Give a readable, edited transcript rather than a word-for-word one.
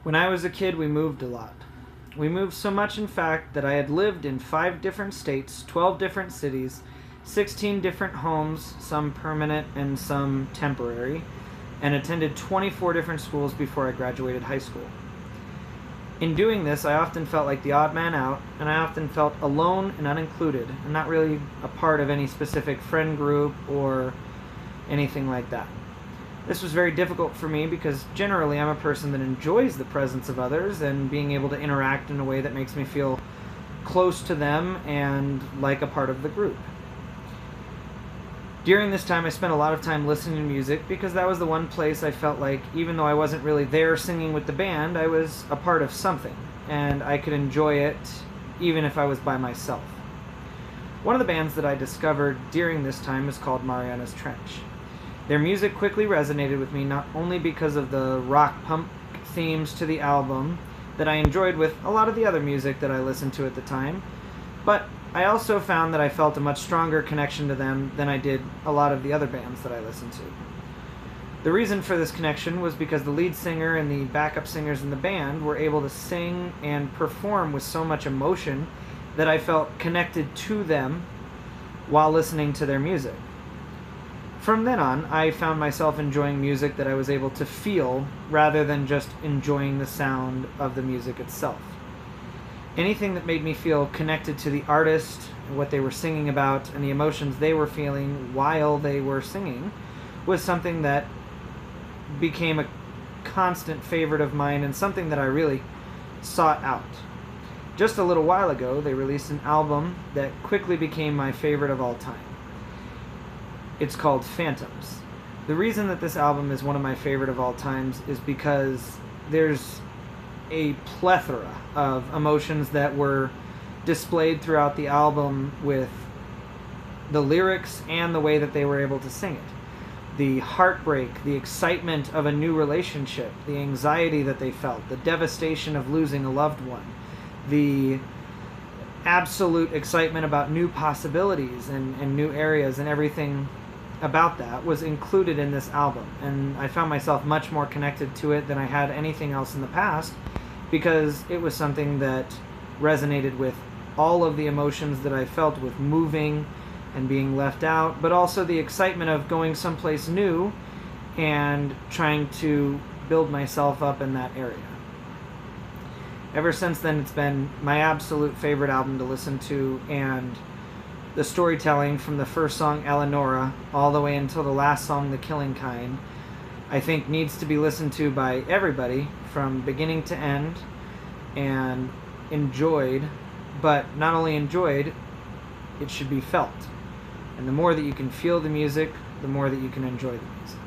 When I was a kid, we moved a lot. We moved so much, in fact, that I had lived in 5 different states, 12 different cities, 16 different homes, some permanent and some temporary, and attended 24 different schools before I graduated high school. In doing this, I often felt like the odd man out, and I often felt alone and unincluded, and not really a part of any specific friend group or anything like that. This was very difficult for me because generally I'm a person that enjoys the presence of others and being able to interact in a way that makes me feel close to them and like a part of the group. During this time, I spent a lot of time listening to music because that was the one place I felt like, even though I wasn't really there singing with the band, I was a part of something, and I could enjoy it even if I was by myself. One of the bands that I discovered during this time is called Mariana's Trench. Their music quickly resonated with me, not only because of the rock punk themes to the album that I enjoyed with a lot of the other music that I listened to at the time, but I also found that I felt a much stronger connection to them than I did a lot of the other bands that I listened to. The reason for this connection was because the lead singer and the backup singers in the band were able to sing and perform with so much emotion that I felt connected to them while listening to their music. From then on, I found myself enjoying music that I was able to feel rather than just enjoying the sound of the music itself. Anything that made me feel connected to the artist, what they were singing about, and the emotions they were feeling while they were singing was something that became a constant favorite of mine and something that I really sought out. Just a little while ago, they released an album that quickly became my favorite of all time. It's called Phantoms. The reason that this album is one of my favorite of all times is because there's a plethora of emotions that were displayed throughout the album with the lyrics and the way that they were able to sing it. The heartbreak, the excitement of a new relationship, the anxiety that they felt, the devastation of losing a loved one, the absolute excitement about new possibilities and new areas, and everything about that was included in this album. And I found myself much more connected to it than I had anything else in the past because it was something that resonated with all of the emotions that I felt with moving and being left out, but also the excitement of going someplace new and trying to build myself up in that area. Ever since then, it's been my absolute favorite album to listen to, and the storytelling from the first song, Eleonora, all the way until the last song, The Killing Kind, I think needs to be listened to by everybody from beginning to end and enjoyed, but not only enjoyed, it should be felt. And the more that you can feel the music, the more that you can enjoy the music.